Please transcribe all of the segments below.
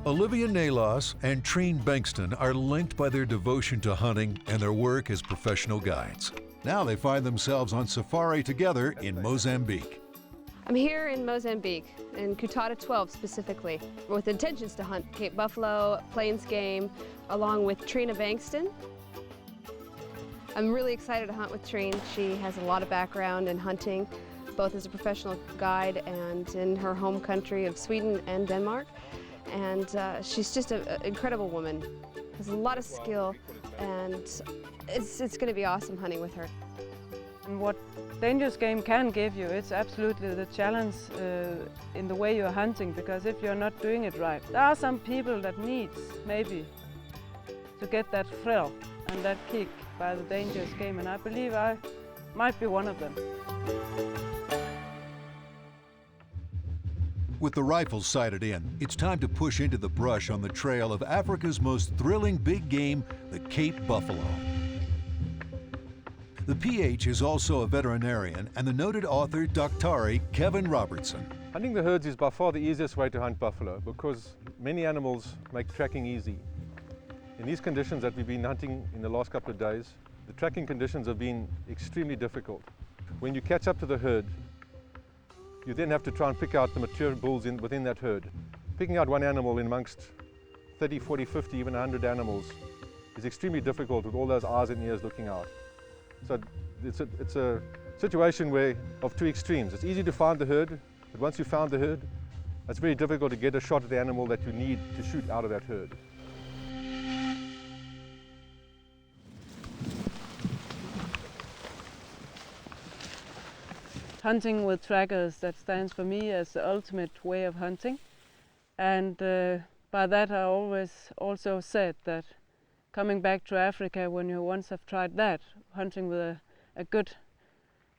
Olivia Nalos and Trine Bengtsson are linked by their devotion to hunting and their work as professional guides. Now they find themselves on safari together in Mozambique. I'm here in Mozambique, in Cutada 12 specifically, with intentions to hunt Cape buffalo, plains game, along with Trine Bengtsson. I'm really excited to hunt with Trine. She has a lot of background in hunting, both as a professional guide and in her home country of Sweden and Denmark. And she's just an incredible woman. Has a lot of skill, and it's going to be awesome hunting with her. And what dangerous game can give you, it's absolutely the challenge in the way you're hunting, because if you're not doing it right, there are some people that need maybe to get that thrill and that kick by the dangerous game, and I believe I might be one of them. With the rifles sighted in, it's time to push into the brush on the trail of Africa's most thrilling big game, the Cape buffalo. The PH is also a veterinarian and the noted author Dr. Kevin Robertson. Hunting the herds is by far the easiest way to hunt buffalo because many animals make tracking easy. In these conditions that we've been hunting in the last couple of days, the tracking conditions have been extremely difficult. When you catch up to the herd, you then have to try and pick out the mature bulls within that herd. Picking out one animal in amongst 30, 40, 50, even 100 animals is extremely difficult with all those eyes and ears looking out. So it's a situation of two extremes. It's easy to find the herd, but once you've found the herd, it's very difficult to get a shot at the animal that you need to shoot out of that herd. Hunting with trackers, that stands for me as the ultimate way of hunting. And by that I always also said that coming back to Africa, when you once have tried that, hunting with a good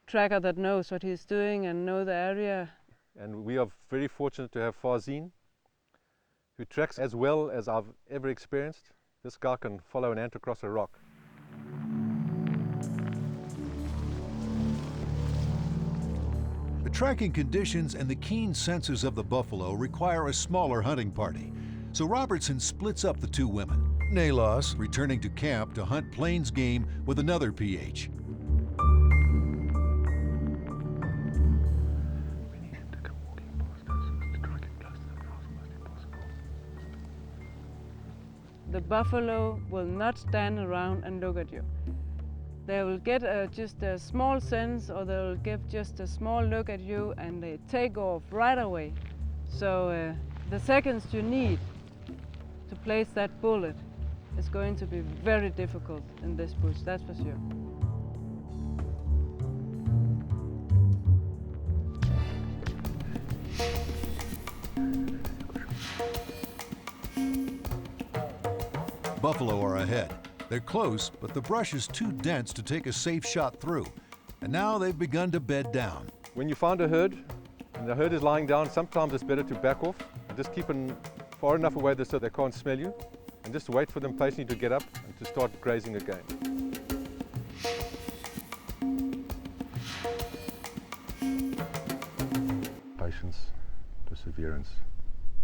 tracker that knows what he's doing and know the area. And we are very fortunate to have Farzine, who tracks as well as I've ever experienced. This guy can follow an ant across a rock. The tracking conditions and the keen senses of the buffalo require a smaller hunting party. So Robertson splits up the two women. Nalos returning to camp to hunt plains game with another PH. The buffalo will not stand around and look at you. They will get just a small sense, or they will give just a small look at you, and they take off right away. So the seconds you need to place that bullet is going to be very difficult in this bush, that's for sure. Buffalo are ahead. They're close, but the brush is too dense to take a safe shot through. And now they've begun to bed down. When you find a herd, and the herd is lying down, sometimes it's better to back off and just keep them far enough away so they can't smell you, and just wait for them patiently to get up and to start grazing again. Patience, perseverance,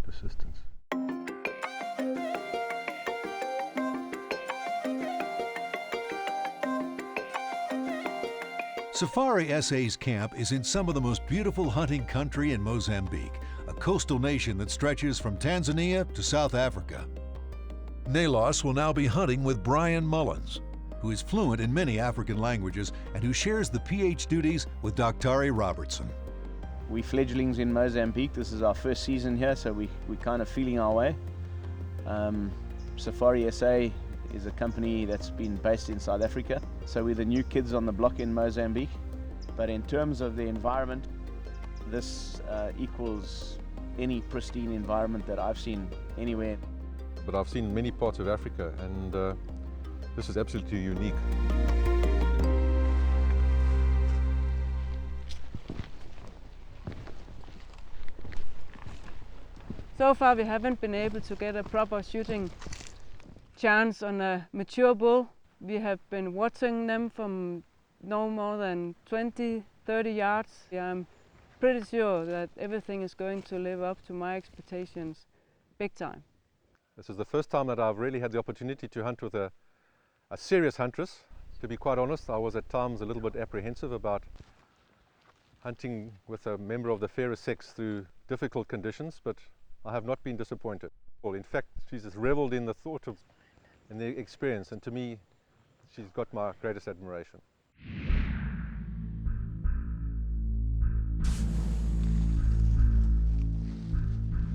persistence. Safari SA's camp is in some of the most beautiful hunting country in Mozambique, a coastal nation that stretches from Tanzania to South Africa. Nalos will now be hunting with Brian Mullins, who is fluent in many African languages and who shares the PH duties with Dr. Robertson. We fledglings in Mozambique. This is our first season here, so we're kind of feeling our way. Safari SA is a company that's been based in South Africa, so we're the new kids on the block in Mozambique. But in terms of the environment, this equals any pristine environment that I've seen anywhere. But I've seen many parts of Africa, and this is absolutely unique. So far we haven't been able to get a proper shooting chance on a mature bull. We have been watching them from no more than 20-30 yards. I'm pretty sure that everything is going to live up to my expectations big time. This is the first time that I've really had the opportunity to hunt with a serious huntress. To be quite honest, I was at times a little bit apprehensive about hunting with a member of the fairer sex through difficult conditions, but I have not been disappointed. Well, in fact, she's just reveled in the thought of and the experience, and to me, she's got my greatest admiration.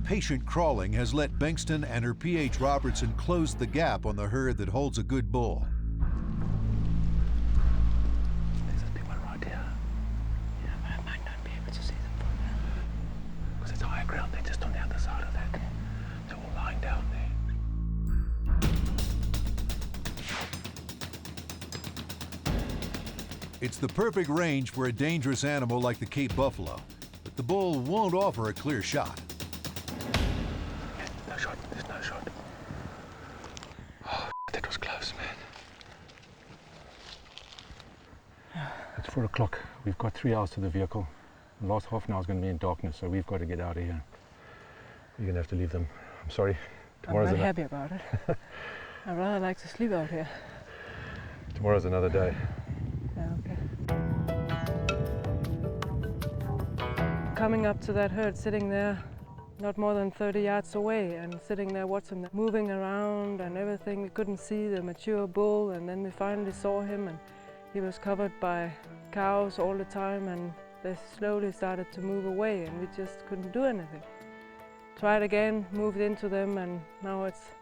Patient crawling has let Bengtsson and her PH Robertson close the gap on the herd that holds a good bull. There's a big one right here. Yeah, I might not be able to see them from there. Because it's higher ground, they're just on the other side of that. They're all lying down there. It's the perfect range for a dangerous animal like the Cape buffalo, but the bull won't offer a clear shot. No shot, there's no shot. Oh, that was close, man. It's 4 o'clock. We've got 3 hours to the vehicle. The last half an hour is going to be in darkness, so we've got to get out of here. You're going to have to leave them. I'm sorry. I'm not happy about it. I'd rather like to sleep out here. Tomorrow's another day. Yeah, okay. Coming up to that herd, sitting there not more than 30 yards away and sitting there watching them moving around and everything. We couldn't see the mature bull, and then we finally saw him, and he was covered by cows all the time, and they slowly started to move away, and we just couldn't do anything. Tried again, moved into them, and now it's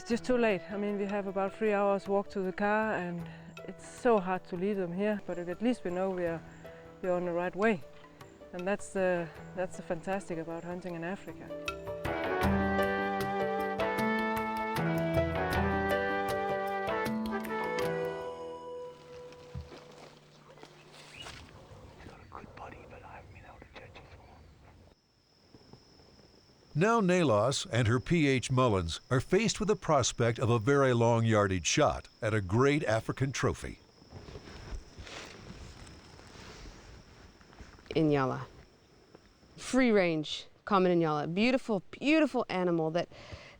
just too late. I mean, we have about 3 hours walk to the car, and it's so hard to leave them here, but at least we know we're on the right way. And that's the fantastic about hunting in Africa. Now Nalos and her PH Mullins are faced with the prospect of a very long yardage shot at a great African trophy. Inyala. Free range, common Inyala. Beautiful, beautiful animal that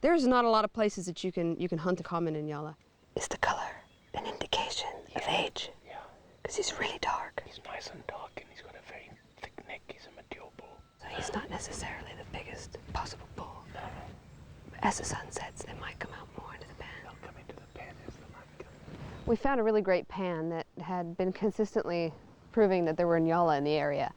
there's not a lot of places that you can hunt a common Inyala. Is the color an indication of age? Yeah. Because he's really dark. He's nice and dark, and he's got a very thick neck. He's a mature bull. So he's not necessarily the biggest possible bull. No. As the sun sets, they might come out more into the pan. They'll come into the pan as the light comes. We found a really great pan that had been consistently proving that there were Inyala in the area.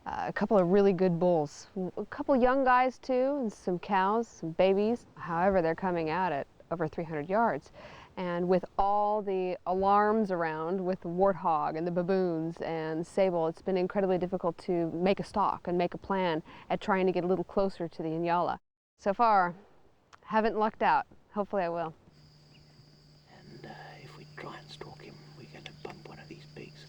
A couple of really good bulls, a couple young guys too, and some cows, some babies. However, they're coming out at over 300 yards. And with all the alarms around with the warthog and the baboons and sable, it's been incredibly difficult to make a stalk and make a plan at trying to get a little closer to the Inyala. So far, haven't lucked out. Hopefully I will. And if we try and stalk him, we're going to bump one of these pigs.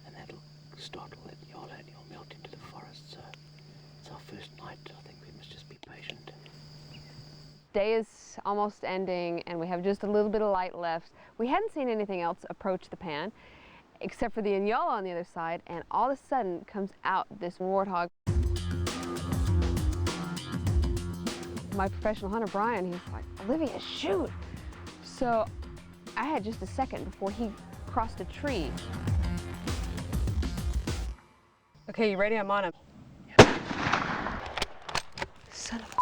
And that'll startle that Inyala, and he'll melt into the forest. So it's our first night. I think we must just be patient. Day is almost ending, and we have just a little bit of light left. We hadn't seen anything else approach the pan, except for the Inyala on the other side, and all of a sudden comes out this warthog. My professional hunter, Brian, he's like, Olivia, shoot! So I had just a second before he crossed a tree. Okay, you ready? I'm on him. Son of a...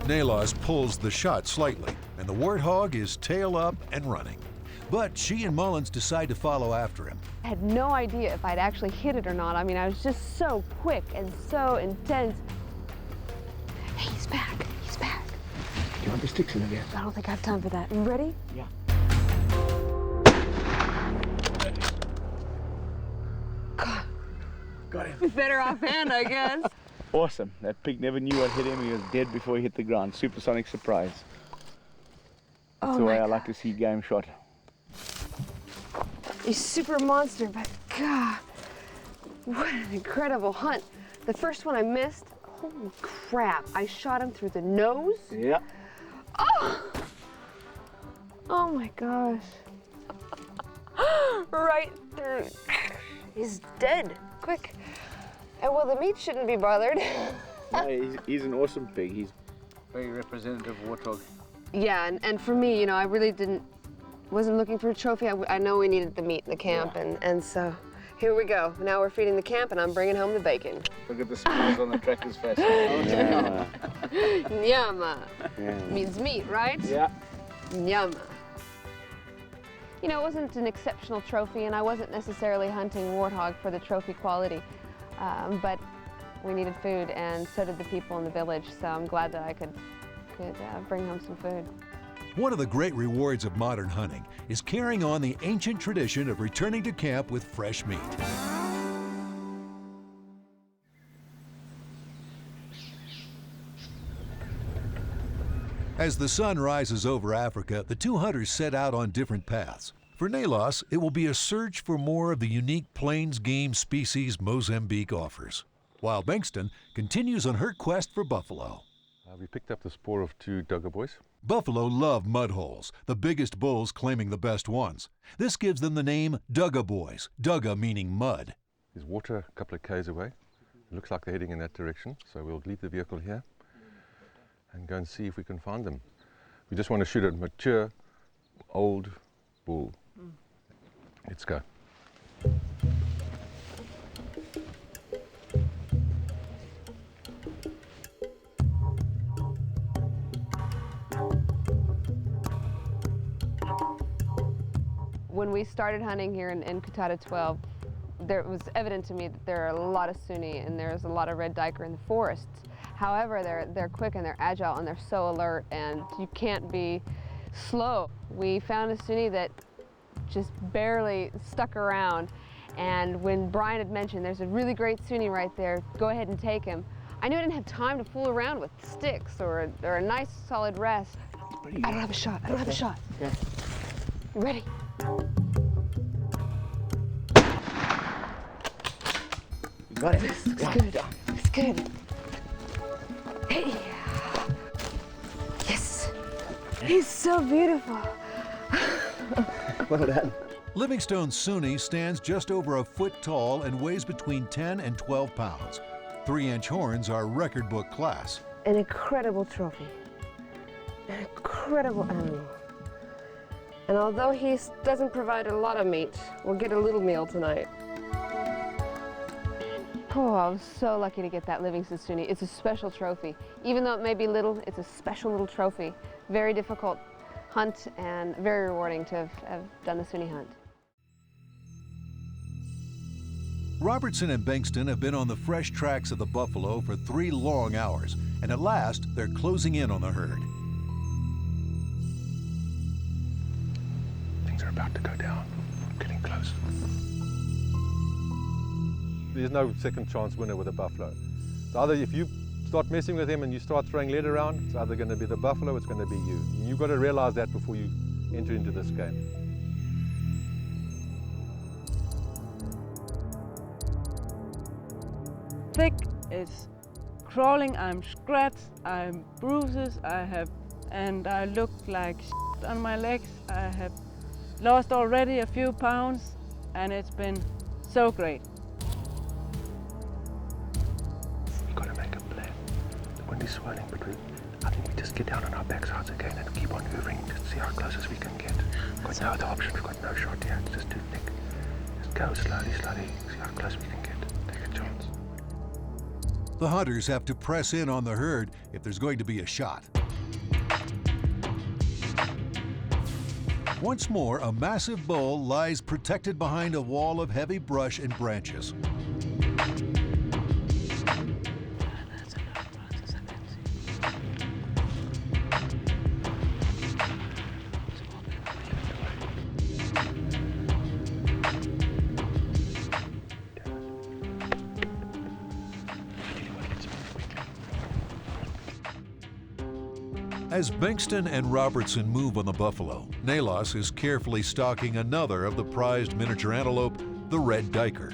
Nalos pulls the shot slightly, and the warthog is tail up and running. But she and Mullins decide to follow after him. I had no idea if I'd actually hit it or not. I mean, I was just so quick and so intense. Hey, he's back. He's back. Do you want the sticks in again? I don't think I have time for that. You ready? Yeah. God. Got him. Better offhand, I guess. Awesome. That pig never knew what hit him. He was dead before he hit the ground. Supersonic surprise. That's the way I like to see game shot. He's super monster, but God, what an incredible hunt. The first one I missed, holy crap. I shot him through the nose. Yeah. Oh! Oh my gosh. Right through. He's dead. Quick. And well, the meat shouldn't be bothered. He's an awesome pig. He's very representative warthog. Yeah, and for me, you know, I really wasn't looking for a trophy. I know we needed the meat in the camp, and so here we go. Now we're feeding the camp, and I'm bringing home the bacon. Look at the smiles on the tractor's face. Nyama. Nyama. Means meat, right? Yeah. Nyama. You know, it wasn't an exceptional trophy, and I wasn't necessarily hunting warthog for the trophy quality, but we needed food, and so did the people in the village, so I'm glad that I could bring home some food. One of the great rewards of modern hunting is carrying on the ancient tradition of returning to camp with fresh meat. As the sun rises over Africa, the two hunters set out on different paths. For Nalos, it will be a search for more of the unique plains game species Mozambique offers, while Bengtsson continues on her quest for buffalo. We picked up the spoor of 2 dugger boys. Buffalo love mud holes, the biggest bulls claiming the best ones. This gives them the name Dugger Boys, Dugger meaning mud. There's water a couple of k's away. It looks like they're heading in that direction, so we'll leave the vehicle here and go and see if we can find them. We just want to shoot a mature, old bull. Let's go. When we started hunting here in Kutata 12, it was evident to me that there are a lot of suni and there's a lot of red duiker in the forests. However, they're quick and they're agile and they're so alert, and you can't be slow. We found a suni that just barely stuck around, and when Brian had mentioned there's a really great suni right there, go ahead and take him, I knew I didn't have time to fool around with sticks or a nice solid rest. I don't have a shot. I don't have a shot. Yeah. You ready? You got it. Looks good. Looks good. Hey. Yes. He's so beautiful. Well done. Livingstone's suni stands just over a foot tall and weighs between 10 and 12 pounds. 3-inch horns are record book class. An incredible trophy. An incredible animal. And although he doesn't provide a lot of meat, we'll get a little meal tonight. Oh, I was so lucky to get that Livington suni. It's a special trophy. Even though it may be little, it's a special little trophy. Very difficult hunt and very rewarding to have done the suni hunt. Robertson and Bengtsson have been on the fresh tracks of the buffalo for 3 long hours, and at last they're closing in on the herd. Things are about to go down. Getting close. There's no second chance winner with a buffalo. It's either if you start messing with him and you start throwing lead around, it's either going to be the buffalo or it's going to be you. And you've got to realize that before you enter into this game. Thick is crawling, I'm scratched, I'm bruises, and I look like shit on my legs. I have lost already a few pounds, and it's been so great. You've got to make a plan. The wind is swirling, but I think we just get down on our backsides again and keep on hovering to see how close as we can get. We've got no other option, we've got no shot here, it's just too thick. Just go slowly, slowly, see how close we can get. Take a chance. The hunters have to press in on the herd if there's going to be a shot. Once more, a massive bull lies protected behind a wall of heavy brush and branches. As Bengtsson and Robertson move on the buffalo, Nalos is carefully stalking another of the prized miniature antelope, the red duiker.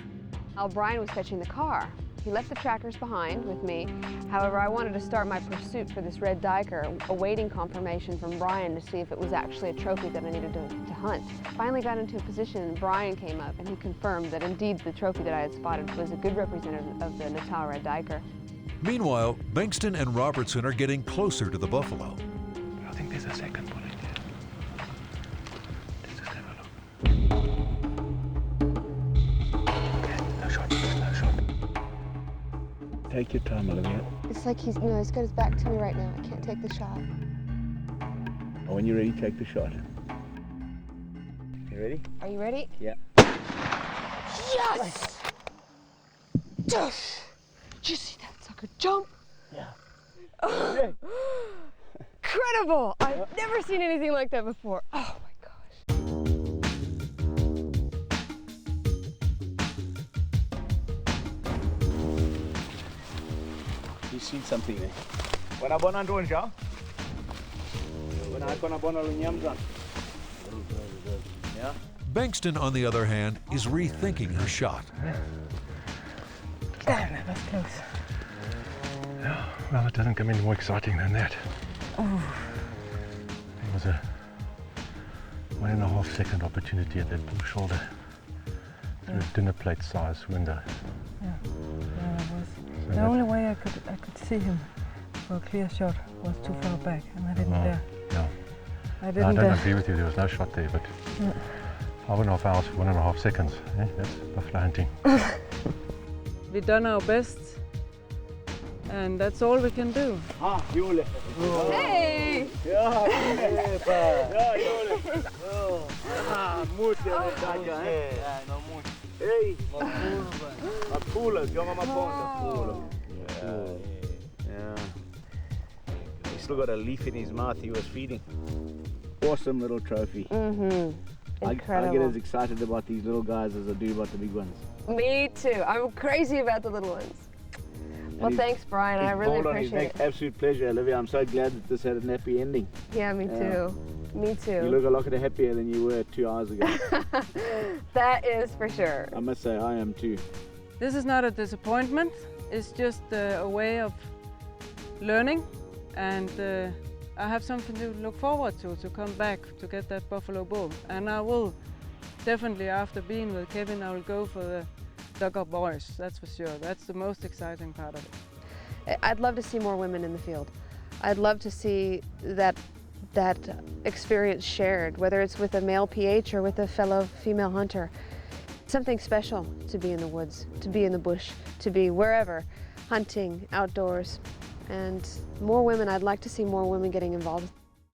While Brian was fetching the car, he left the trackers behind with me. However, I wanted to start my pursuit for this red duiker, awaiting confirmation from Brian to see if it was actually a trophy that I needed to hunt. Finally got into a position and Brian came up and he confirmed that indeed the trophy that I had spotted was a good representative of the Natal red duiker. Meanwhile, Bengtsson and Robertson are getting closer to the buffalo. I think there's a second one in there. Let's just have a look. Okay, no shot, no shot. Take your time, Olivia. It's like he's got his back to me right now. I can't take the shot. When you're ready, take the shot. You ready? Are you ready? Yeah. Yes! Did you see that sucker jump? Yeah. Incredible! I've never seen anything like that before. Oh my gosh. You've seen something there. Yeah? Bengtsson, on the other hand, is rethinking her shot. Damn, that was close. Well, it doesn't come any more exciting than that. Oh. It was a 1.5 second opportunity at that bull shoulder through a dinner plate size window. Yeah, it was. So The only way I could see him for a clear shot was too far back, and I didn't dare. Yeah. I I didn't don't dare. agree with you, there was no shot there, but Yeah. 5.5 hours for 1.5 seconds. That's buffalo hunting. We've done our best, and that's all we can do. Hey! He's still got a leaf in his mouth he was feeding. Awesome little trophy. I get Incredible. as excited about these little guys as I do about the big ones. Me too. I'm crazy about the little ones. Well, thanks, Brian. I really appreciate it. Absolute pleasure, Olivia. I'm so glad that this had a happy ending. Yeah, me too. Me You too. look a lot happier than you were 2 hours ago. That is for sure. I must say, I am too. This is not a disappointment. It's just a way of learning, and I have something to look forward to come back to get that buffalo bull. And I will definitely, after being with Kevin, I will go for the dugout boys, that's for sure. That's the most exciting part of it. I'd love to see more women in the field. I'd love to see that experience shared, whether it's with a male PH or with a fellow female hunter. Something special to be in the woods, to be in the bush, to be wherever, hunting, outdoors. And more women, I'd like to see more women getting involved.